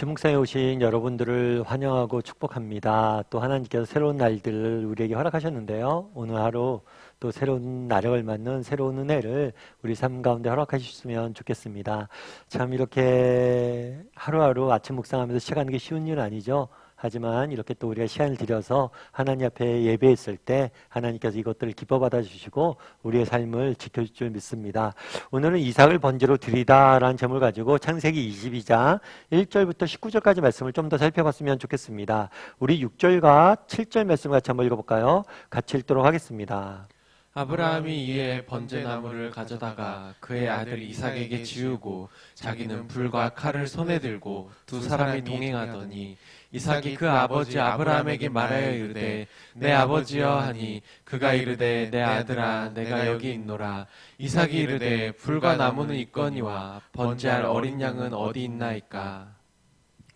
아침 묵상에 오신 여러분들을 환영하고 축복합니다. 또 하나님께서 새로운 날들을 우리에게 허락하셨는데요. 오늘 하루 또 새로운 나력을 맞는 새로운 은혜를 우리 삶 가운데 허락하셨으면 좋겠습니다. 참 이렇게 하루하루 아침 묵상하면서 시작하는 게 쉬운 일은 아니죠. 하지만 이렇게 또 우리가 시간을 들여서 하나님 앞에 예배했을 때 하나님께서 이것들을 기뻐 받아주시고 우리의 삶을 지켜줄 줄 믿습니다. 오늘은 이삭을 번제로 드리다라는 제목을 가지고 창세기 22장 1절부터 19절까지 말씀을 좀 더 살펴봤으면 좋겠습니다. 우리 6절과 7절 말씀을 같이 한번 읽어볼까요? 같이 읽도록 하겠습니다. 아브라함이 이에 번제나무를 가져다가 그의 아들 이삭에게 지우고 자기는 불과 칼을 손에 들고 두 사람이 동행하더니 이삭이 그 아버지 아브라함에게 말하여 이르되 내 아버지여 하니 그가 이르되 내 아들아 내가 여기 있노라. 이삭이 이르되 불과 나무는 있거니와 번제할 어린 양은 어디 있나이까.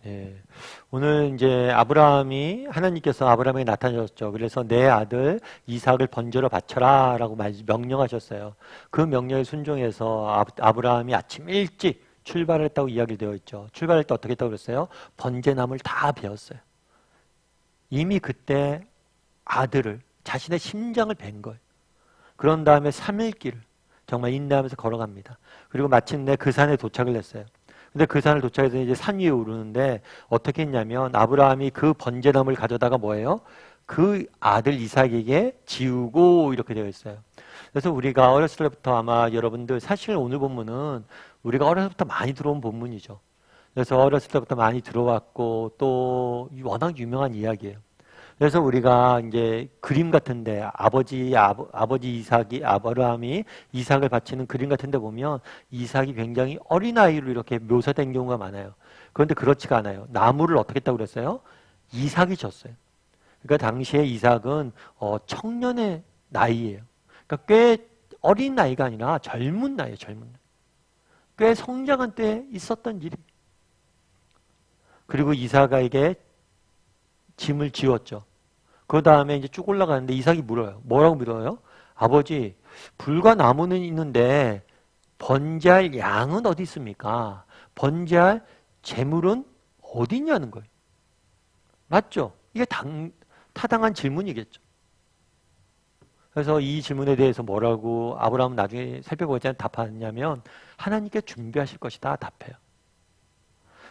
예. 오늘 이제 하나님께서 아브라함에게 나타나셨죠. 그래서 내 아들 이삭을 번제로 바쳐라 라고 명령하셨어요. 그 명령에 순종해서 아브라함이 아침 일찍 출발을 했다고 이야기되어 있죠. 출발할 때 어떻게 했다고 그랬어요? 번제나무를 다 베었어요. 이미 그때 아들을, 자신의 심장을 벤 거예요. 그런 다음에 3일 길을 정말 인내하면서 걸어갑니다. 그리고 마침내 그 산에 도착을 했어요. 근데 그 산을 도착해서 이제 산 위에 오르는데 어떻게 했냐면 아브라함이 그 번제나무를 가져다가 뭐예요? 그 아들 이삭에게 지우고 이렇게 되어 있어요. 그래서 우리가 어렸을 때부터 아마 여러분들 사실 오늘 본문은 우리가 어렸을 때부터 많이 들어온 본문이죠. 그래서 어렸을 때부터 많이 들어왔고 또 워낙 유명한 이야기예요. 그래서 우리가 이제 그림 같은데 아버지 이삭이 아브라함이 이삭을 바치는 그림 같은데 보면 이삭이 굉장히 어린아이로 이렇게 묘사된 경우가 많아요. 그런데 그렇지가 않아요. 나무를 어떻게 했다고 그랬어요? 이삭이 졌어요. 그러니까 당시에 이삭은 청년의 나이예요. 그러니까 꽤 어린 나이가 아니라 젊은 나이예요. 젊은 나이. 꽤 성장한 때에 있었던 일이에요. 그리고 이삭에게 짐을 지웠죠. 그 다음에 이제 쭉 올라가는데 이삭이 물어요. 뭐라고 물어요? 아버지, 불과 나무는 있는데 번제할 양은 어디 있습니까? 번제할 재물은 어디 있냐는 거예요. 맞죠? 이게 타당한 질문이겠죠. 그래서 이 질문에 대해서 뭐라고 아브라함은 나중에 살펴보자 답하냐면 하나님께 준비하실 것이다 답해요.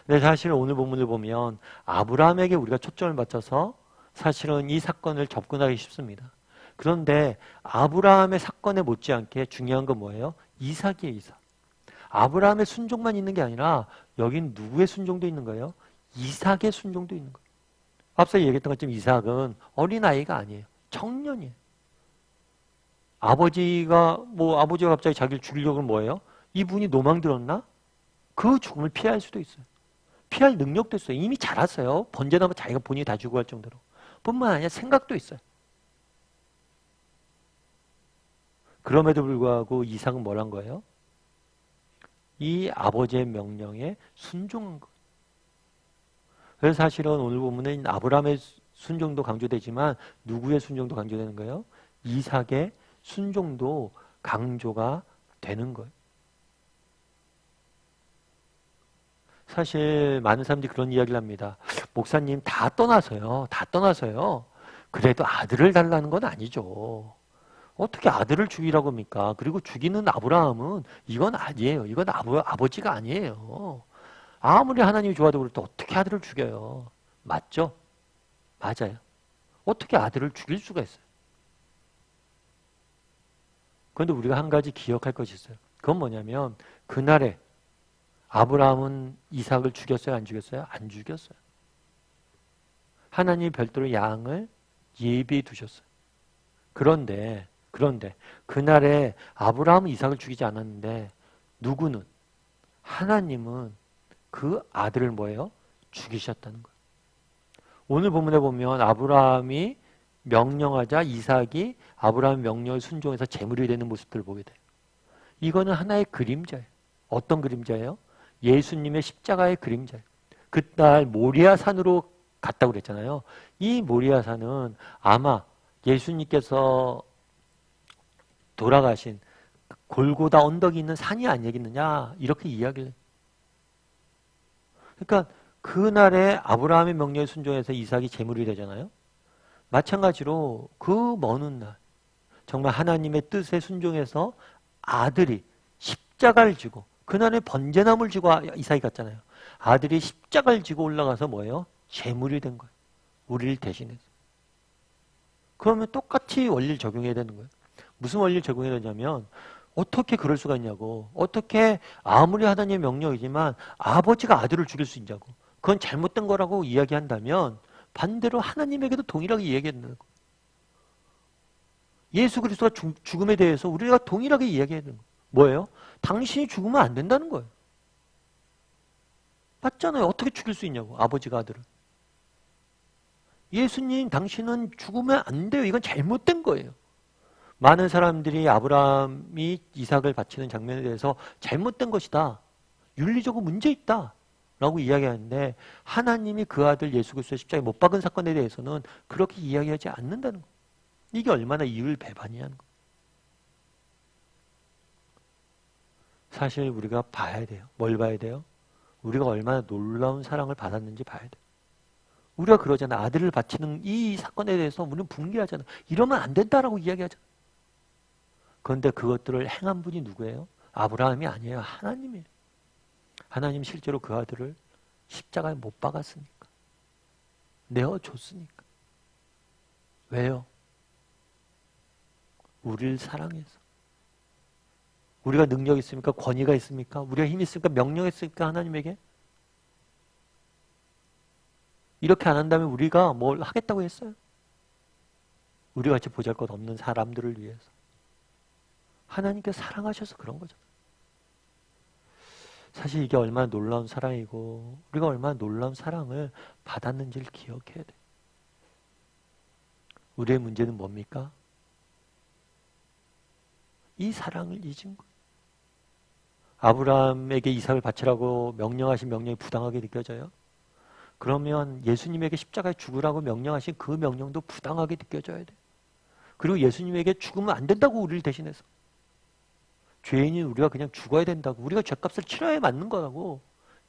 근데 사실 오늘 본문을 보면 아브라함에게 우리가 초점을 맞춰서 사실은 이 사건을 접근하기 쉽습니다. 그런데 아브라함의 사건에 못지않게 중요한 건 뭐예요? 이삭이에요, 이삭. 아브라함의 순종만 있는 게 아니라 여긴 누구의 순종도 있는 거예요? 이삭의 순종도 있는 거예요. 앞서 얘기했던 것처럼 이삭은 어린아이가 아니에요. 청년이에요. 아버지가 갑자기 자기를 죽이려고 하면 뭐예요? 이분이 노망 들었나? 그 죽음을 피할 수도 있어요. 피할 능력도 있어요. 이미 자랐어요. 번제나무 자기가 본인이 다 주고 할 정도로. 뿐만 아니라 생각도 있어요. 그럼에도 불구하고 이삭은 뭘 한 거예요? 이 아버지의 명령에 순종한 거예요. 그래서 사실은 오늘 보면은 아브라함의 순종도 강조되지만 누구의 순종도 강조되는 거예요? 이삭의 순종도 강조가 되는 거예요. 사실 많은 사람들이 그런 이야기를 합니다. 목사님 다 떠나서요. 그래도 아들을 달라는 건 아니죠. 어떻게 아들을 죽이라고 합니까? 그리고 죽이는 아브라함은 이건 아니에요. 이건 아버지가 아니에요. 아무리 하나님이 좋아도 그럴 때 어떻게 아들을 죽여요? 맞죠? 맞아요. 어떻게 아들을 죽일 수가 있어요? 그런데 우리가 한 가지 기억할 것이 있어요. 그건 뭐냐면 그날에 아브라함은 이삭을 죽였어요? 안 죽였어요? 안 죽였어요. 하나님이 별도로 양을 예비해 두셨어요. 그런데 그날에 아브라함은 이삭을 죽이지 않았는데 누구는? 하나님은 그 아들을 뭐예요? 죽이셨다는 거예요. 오늘 본문에 보면 아브라함이 명령하자 이삭이 아브라함의 명령을 순종해서 제물이 되는 모습들을 보게 돼요. 이거는 하나의 그림자예요. 어떤 그림자예요? 예수님의 십자가의 그림자예요. 그날 모리아산으로 갔다고 그랬잖아요. 이 모리아산은 아마 예수님께서 돌아가신 골고다 언덕이 있는 산이 아니겠느냐 이렇게 이야기를 해요. 그러니까 그날에 아브라함의 명령에 순종해서 이삭이 제물이 되잖아요. 마찬가지로 그 먼 훗날 정말 하나님의 뜻에 순종해서 아들이 십자가를 지고 그날에 번제나무를 지고 이삭이 갔잖아요. 아들이 십자가를 지고 올라가서 뭐예요? 제물이 된 거예요. 우리를 대신해서. 그러면 똑같이 원리를 적용해야 되는 거예요. 무슨 원리를 적용해야 되냐면 어떻게 그럴 수가 있냐고. 어떻게 아무리 하나님의 명령이지만 아버지가 아들을 죽일 수 있냐고. 그건 잘못된 거라고 이야기한다면 반대로 하나님에게도 동일하게 이야기해야 된다는 거예요. 예수 그리스도가 죽음에 대해서 우리가 동일하게 이야기해야 되는 거예요. 뭐예요? 당신이 죽으면 안 된다는 거예요. 맞잖아요. 어떻게 죽일 수 있냐고. 아버지가 아들을. 예수님 당신은 죽으면 안 돼요. 이건 잘못된 거예요. 많은 사람들이 아브라함이 이삭을 바치는 장면에 대해서 잘못된 것이다. 윤리적으로 문제 있다. 라고 이야기하는데 하나님이 그 아들 예수 그리스도의 십자가에 못 박은 사건에 대해서는 그렇게 이야기하지 않는다는 거예요. 이게 얼마나 이율 배반이냐는 거예요. 사실 우리가 봐야 돼요. 뭘 봐야 돼요? 우리가 얼마나 놀라운 사랑을 받았는지 봐야 돼요. 우리가 그러잖아. 아들을 바치는 이 사건에 대해서 우리는 붕괴하잖아. 이러면 안 된다라고 이야기하잖아. 그런데 그것들을 행한 분이 누구예요? 아브라함이 아니에요. 하나님이에요. 하나님 실제로 그 아들을 십자가에 못 박았으니까. 내어줬으니까. 왜요? 우리를 사랑해서. 우리가 능력이 있습니까? 권위가 있습니까? 우리가 힘이 있습니까? 명령이 있습니까? 하나님에게? 이렇게 안 한다면 우리가 뭘 하겠다고 했어요? 우리 같이 보잘것없는 사람들을 위해서. 하나님께 사랑하셔서 그런 거죠. 사실 이게 얼마나 놀라운 사랑이고 우리가 얼마나 놀라운 사랑을 받았는지를 기억해야 돼. 우리의 문제는 뭡니까? 이 사랑을 잊은 거예요. 아브라함에게 이삭을 바치라고 명령하신 명령이 부당하게 느껴져요? 그러면 예수님에게 십자가에 죽으라고 명령하신 그 명령도 부당하게 느껴져야 돼. 그리고 예수님에게 죽으면 안 된다고 우리를 대신해서. 죄인인 우리가 그냥 죽어야 된다고. 우리가 죄값을 치러야 맞는 거라고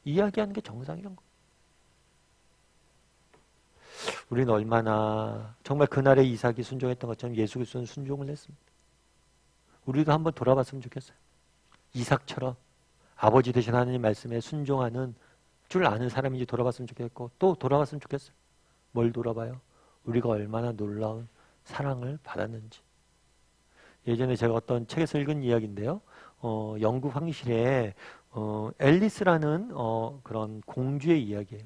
이야기하는 게 정상이란 거. 우리는 얼마나 정말 그날에 이삭이 순종했던 것처럼 예수 그리스도는 순종을 했습니다. 우리도 한번 돌아봤으면 좋겠어요. 이삭처럼 아버지 되신 하나님 말씀에 순종하는 줄 아는 사람인지 돌아봤으면 좋겠고 또 돌아봤으면 좋겠어요. 뭘 돌아봐요? 우리가 얼마나 놀라운 사랑을 받았는지. 예전에 제가 어떤 책에서 읽은 이야기인데요. 영국 황실에 앨리스라는 그런 공주의 이야기예요.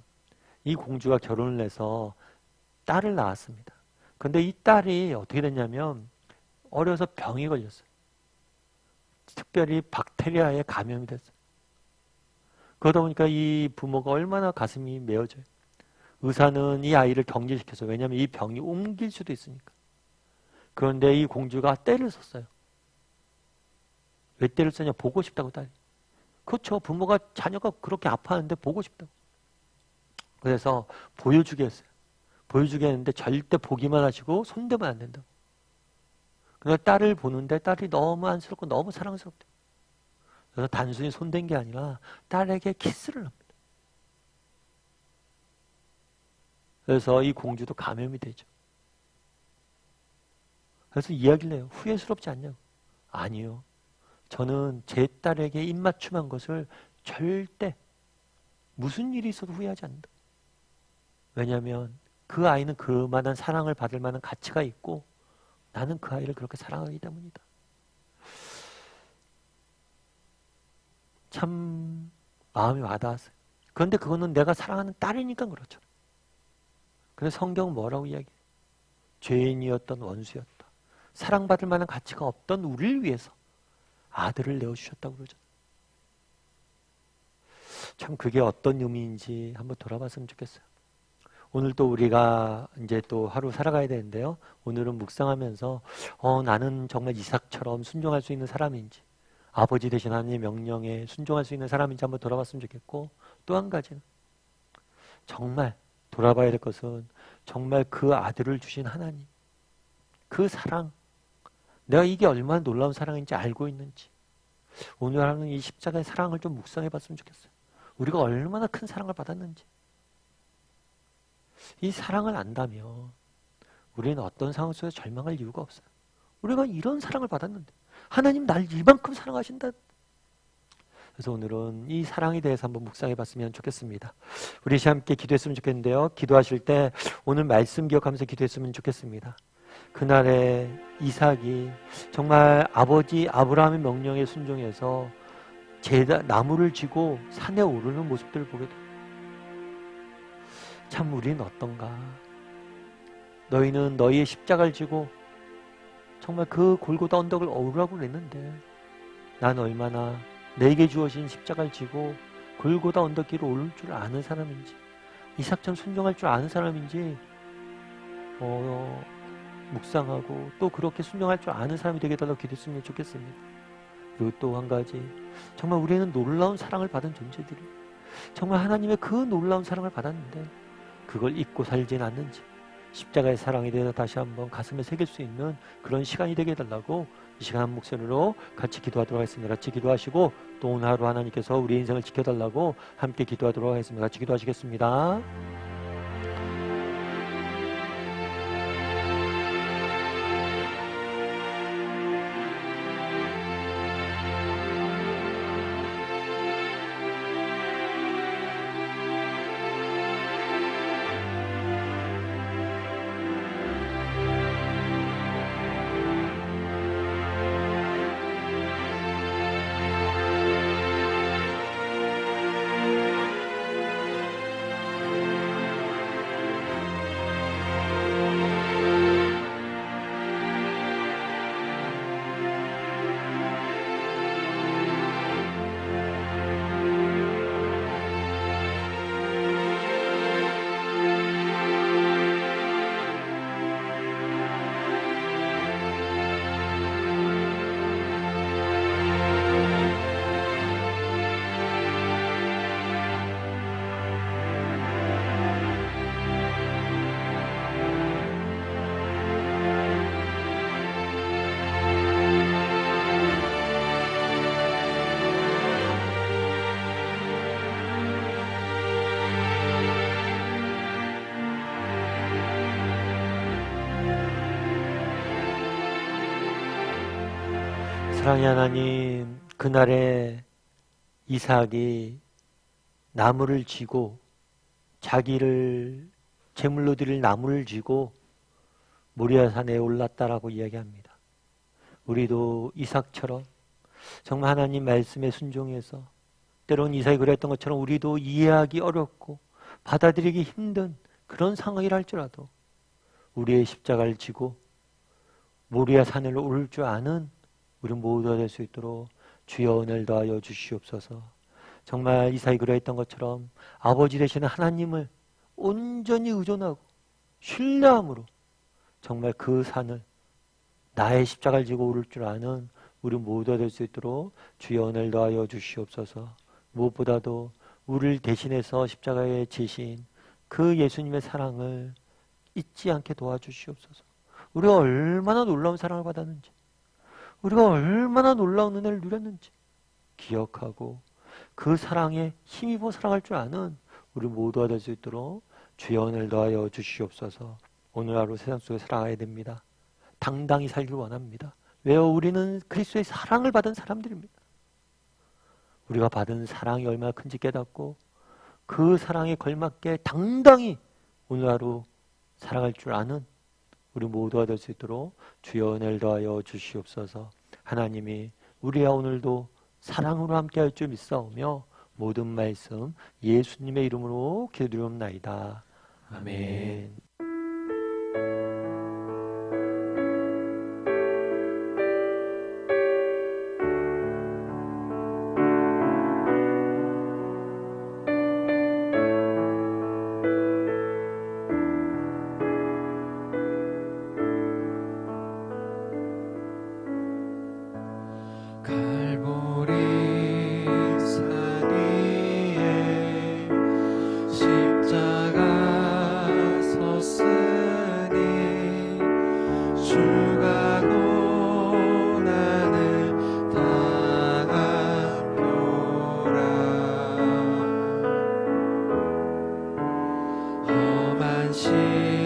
이 공주가 결혼을 해서 딸을 낳았습니다. 그런데 이 딸이 어떻게 됐냐면 어려서 병이 걸렸어요. 특별히 박테리아에 감염이 됐어요. 그러다 보니까 이 부모가 얼마나 가슴이 메어져요. 의사는 이 아이를 격리시켜서 왜냐하면 이 병이 옮길 수도 있으니까. 그런데 이 공주가 떼를 썼어요. 왜 떼를 썼냐? 보고 싶다고 딸이. 그렇죠. 부모가 자녀가 그렇게 아파하는데 보고 싶다고. 그래서 보여주게 했어요. 보여주게 했는데 절대 보기만 하시고 손대면 안 된다고. 그래서 딸을 보는데 딸이 너무 안쓰럽고 너무 사랑스럽대요. 그래서 단순히 손댄 게 아니라 딸에게 키스를 합니다. 그래서 이 공주도 감염이 되죠. 그래서 이야기를 해요. 후회스럽지 않냐고. 아니요. 저는 제 딸에게 입맞춤한 것을 절대 무슨 일이 있어도 후회하지 않는다. 왜냐하면 그 아이는 그만한 사랑을 받을 만한 가치가 있고 나는 그 아이를 그렇게 사랑하기 때문이다. 참 마음이 와닿았어요. 그런데 그거는 내가 사랑하는 딸이니까 그렇죠. 근데 성경은 뭐라고 이야기해요? 죄인이었던 원수였다. 사랑받을 만한 가치가 없던 우리를 위해서 아들을 내어주셨다고 그러죠. 참 그게 어떤 의미인지 한번 돌아봤으면 좋겠어요. 오늘 또 우리가 이제 또 하루 살아가야 되는데요. 오늘은 묵상하면서 나는 정말 이삭처럼 순종할 수 있는 사람인지 아버지 되신 하나님의 명령에 순종할 수 있는 사람인지 한번 돌아봤으면 좋겠고 또 한 가지는 정말 돌아봐야 될 것은 정말 그 아들을 주신 하나님 그 사랑 내가 이게 얼마나 놀라운 사랑인지 알고 있는지 오늘 하는 이 십자가의 사랑을 좀 묵상해 봤으면 좋겠어요. 우리가 얼마나 큰 사랑을 받았는지 이 사랑을 안다면 우리는 어떤 상황 속에서 절망할 이유가 없어요. 우리가 이런 사랑을 받았는데 하나님 날 이만큼 사랑하신다. 그래서 오늘은 이 사랑에 대해서 한번 묵상해 봤으면 좋겠습니다. 우리 함께 기도했으면 좋겠는데요. 기도하실 때 오늘 말씀 기억하면서 기도했으면 좋겠습니다. 그날에 이삭이 정말 아버지 아브라함의 명령에 순종해서 나무를 쥐고 산에 오르는 모습들을 보게 돼요. 참 우리는 어떤가? 너희는 너희의 십자가를 지고 정말 그 골고다 언덕을 오르라고 그랬는데 난 얼마나 내게 주어진 십자가를 지고 골고다 언덕 길을 오를 줄 아는 사람인지, 이삭처럼 순종할 줄 아는 사람인지 묵상하고 또 그렇게 순종할 줄 아는 사람이 되게 달라고 기도했으면 좋겠습니다. 그리고 또 한 가지, 정말 우리는 놀라운 사랑을 받은 존재들이 정말 하나님의 그 놀라운 사랑을 받았는데 그걸 잊고 살진 않는지, 십자가의 사랑에 대해서 다시 한번 가슴에 새길 수 있는 그런 시간이 되게 해달라고 이 시간 한 목소리로 같이 기도하도록 하겠습니다. 같이 기도하시고 또 오늘 하루 하나님께서 우리 인생을 지켜달라고 함께 기도하도록 하겠습니다. 같이 기도하시겠습니다. 사랑의 하나님, 그날에 이삭이 나무를 쥐고 자기를 제물로 드릴 나무를 쥐고 모리아산에 올랐다라고 이야기합니다. 우리도 이삭처럼 정말 하나님 말씀에 순종해서 때로는 이삭이 그랬던 것처럼 우리도 이해하기 어렵고 받아들이기 힘든 그런 상황이라 할지라도 우리의 십자가를 지고 모리아산을 오를 줄 아는 우리 모두가 될 수 있도록 주여 은혜를 더하여 주시옵소서. 정말 이삭이 그러했던 것처럼 아버지 되시는 하나님을 온전히 의존하고 신뢰함으로 정말 그 산을 나의 십자가를 지고 오를 줄 아는 우리 모두가 될 수 있도록 주여 은혜를 더하여 주시옵소서. 무엇보다도 우리를 대신해서 십자가에 지신 그 예수님의 사랑을 잊지 않게 도와주시옵소서. 우리가 얼마나 놀라운 사랑을 받았는지, 우리가 얼마나 놀라운 은혜를 누렸는지 기억하고 그 사랑에 힘입어 살아갈 줄 아는 우리 모두가 될 수 있도록 주여 은혜를 더하여 주시옵소서. 오늘 하루 세상 속에 살아가야 됩니다. 당당히 살길 원합니다. 왜요? 우리는 그리스도의 사랑을 받은 사람들입니다. 우리가 받은 사랑이 얼마나 큰지 깨닫고 그 사랑에 걸맞게 당당히 오늘 하루 살아갈 줄 아는 우리 모두가 될 수 있도록 주여 은혜를 더하여 주시옵소서. 하나님이 우리와 오늘도 사랑으로 함께할 줄 믿사오며 모든 말씀 예수님의 이름으로 기도드리옵나이다. 아멘. 십자가 안식